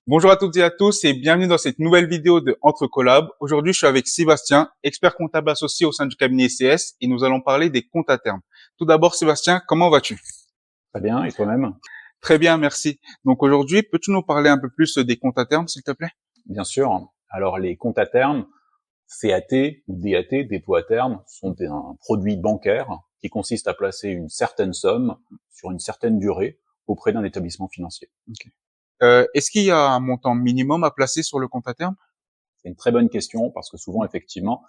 Bonjour à toutes et à tous et bienvenue dans cette nouvelle vidéo de Entre Collab. Aujourd'hui, je suis avec Sébastien, expert comptable associé au sein du cabinet CS et nous allons parler des comptes à terme. Tout d'abord, Sébastien, comment vas-tu? Très bien, et toi-même? Très bien, merci. Donc aujourd'hui, peux-tu nous parler un peu plus des comptes à terme, s'il te plaît? Bien sûr. Alors, les comptes à terme, CAT ou DAT, dépôt à terme, sont un produit bancaire qui consiste à placer une certaine somme sur une certaine durée auprès d'un établissement financier. Ok. Est-ce qu'il y a un montant minimum à placer sur le compte à terme? C'est une très bonne question parce que souvent, effectivement,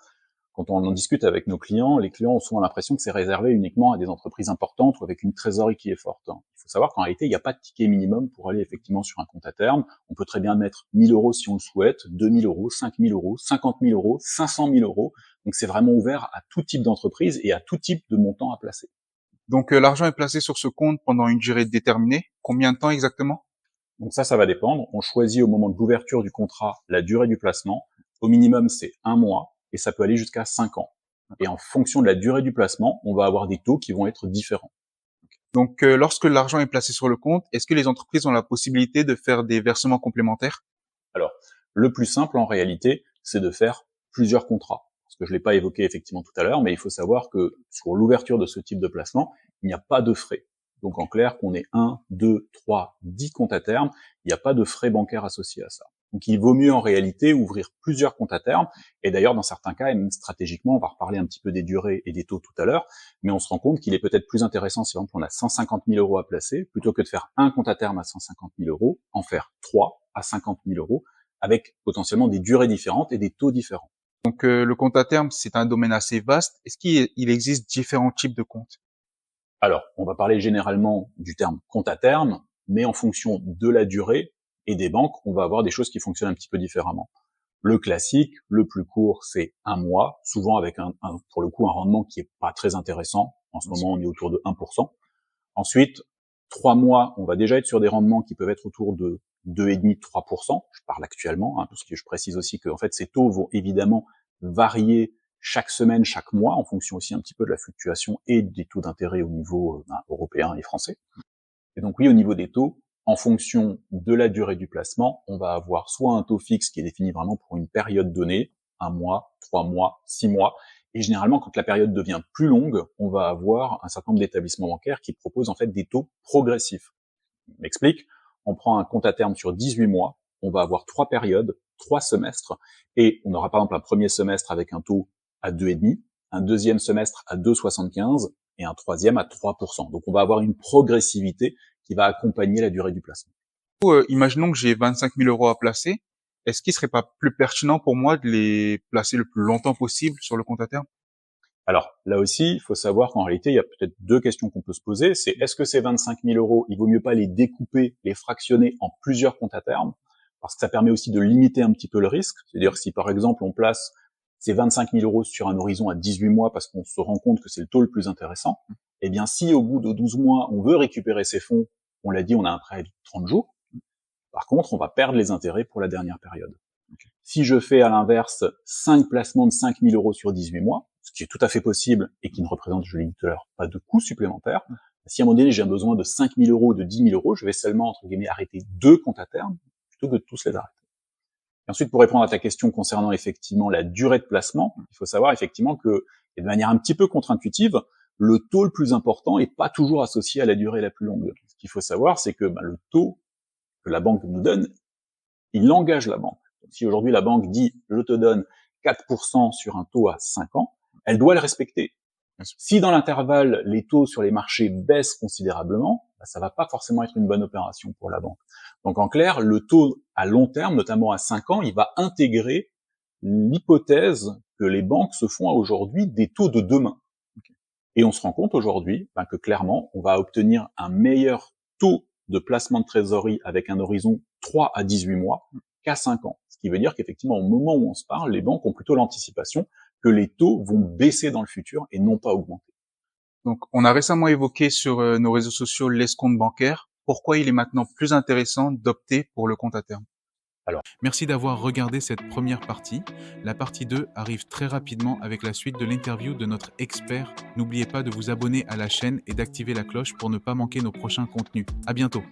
quand on en discute avec nos clients, les clients ont souvent l'impression que c'est réservé uniquement à des entreprises importantes ou avec une trésorerie qui est forte. Il faut savoir qu'en réalité, il n'y a pas de ticket minimum pour aller effectivement sur un compte à terme. On peut très bien mettre 1 000 € si on le souhaite, 2 000 €, 5 000 €, 50 000 €, 500 000 €. Donc c'est vraiment ouvert à tout type d'entreprise et à tout type de montant à placer. Donc l'argent est placé sur ce compte pendant une durée déterminée. Combien de temps exactement? Donc ça va dépendre. On choisit au moment de l'ouverture du contrat la durée du placement. Au minimum, c'est 1 mois et ça peut aller jusqu'à 5 ans. Et en fonction de la durée du placement, on va avoir des taux qui vont être différents. Donc lorsque l'argent est placé sur le compte, est-ce que les entreprises ont la possibilité de faire des versements complémentaires? Alors, le plus simple en réalité, c'est de faire plusieurs contrats. Parce que je ne l'ai pas évoqué effectivement tout à l'heure, mais il faut savoir que sur l'ouverture de ce type de placement, il n'y a pas de frais. Donc en clair, qu'on ait 1, 2, 3, 10 comptes à terme, il n'y a pas de frais bancaires associés à ça. Donc il vaut mieux en réalité ouvrir plusieurs comptes à terme, et d'ailleurs dans certains cas, et même stratégiquement, on va reparler un petit peu des durées et des taux tout à l'heure, mais on se rend compte qu'il est peut-être plus intéressant si par exemple on a 150 000 € à placer, plutôt que de faire un compte à terme à 150 000 €, en faire 3 à 50 000 € avec potentiellement des durées différentes et des taux différents. Donc le compte à terme, c'est un domaine assez vaste. Est-ce qu'il existe différents types de comptes? Alors, on va parler généralement du terme compte à terme, mais en fonction de la durée et des banques, on va avoir des choses qui fonctionnent un petit peu différemment. Le classique, le plus court, c'est 1 mois, souvent avec pour le coup un rendement qui est pas très intéressant. En ce moment, on est autour de 1%. Ensuite, 3 mois, on va déjà être sur des rendements qui peuvent être autour de 2,5-3%. Je parle actuellement, parce que je précise aussi que en fait, ces taux vont évidemment varier chaque semaine, chaque mois, en fonction aussi un petit peu de la fluctuation et des taux d'intérêt au niveau européen et français. Et donc oui, au niveau des taux, en fonction de la durée du placement, on va avoir soit un taux fixe qui est défini vraiment pour une période donnée, 1 mois, 3 mois, 6 mois, et généralement, quand la période devient plus longue, on va avoir un certain nombre d'établissements bancaires qui proposent en fait des taux progressifs. Je m'explique, on prend un compte à terme sur 18 mois, on va avoir 3 périodes, 3 semestres, et on aura par exemple un premier semestre avec un taux à 2,5, un deuxième semestre à 2,75 et un troisième à 3%. Donc on va avoir une progressivité qui va accompagner la durée du placement. Imaginons que j'ai 25 000 € à placer. Est-ce qu'il serait pas plus pertinent pour moi de les placer le plus longtemps possible sur le compte à terme? Alors là aussi, il faut savoir qu'en réalité, il y a peut-être deux questions qu'on peut se poser. C'est est-ce que ces 25 000 €, il vaut mieux pas les découper, les fractionner en plusieurs comptes à terme, parce que ça permet aussi de limiter un petit peu le risque. C'est-à-dire si par exemple on place ces 25 000 € sur un horizon à 18 mois parce qu'on se rend compte que c'est le taux le plus intéressant, eh bien si au bout de 12 mois on veut récupérer ces fonds, on l'a dit, on a un préavis de 30 jours. Par contre, on va perdre les intérêts pour la dernière période. Si je fais à l'inverse 5 placements de 5 000 € sur 18 mois, ce qui est tout à fait possible et qui ne représente, je l'ai dit tout à l'heure, pas de coûts supplémentaires, si à un moment donné j'ai besoin de 5 000 €, de 10 000 €, je vais seulement, entre guillemets, arrêter 2 comptes à terme plutôt que de tous les arrêter. Et ensuite, pour répondre à ta question concernant effectivement la durée de placement, il faut savoir effectivement que, et de manière un petit peu contre-intuitive, le taux le plus important est pas toujours associé à la durée la plus longue. Ce qu'il faut savoir, c'est que le taux que la banque nous donne, il engage la banque. Donc, si aujourd'hui la banque dit je te donne 4% sur un taux à 5 ans, elle doit le respecter. Si dans l'intervalle les taux sur les marchés baissent considérablement, ça va pas forcément être une bonne opération pour la banque. Donc en clair, le taux à long terme, notamment à 5 ans, il va intégrer l'hypothèse que les banques se font aujourd'hui des taux de demain. Et on se rend compte aujourd'hui que clairement, on va obtenir un meilleur taux de placement de trésorerie avec un horizon 3 à 18 mois qu'à 5 ans. Ce qui veut dire qu'effectivement, au moment où on se parle, les banques ont plutôt l'anticipation que les taux vont baisser dans le futur et non pas augmenter. Donc, on a récemment évoqué sur nos réseaux sociaux l'escompte bancaire. Pourquoi il est maintenant plus intéressant d'opter pour le compte à terme? Alors, Merci d'avoir regardé cette première partie. La partie 2 arrive très rapidement avec la suite de l'interview de notre expert. N'oubliez pas de vous abonner à la chaîne et d'activer la cloche pour ne pas manquer nos prochains contenus. À bientôt.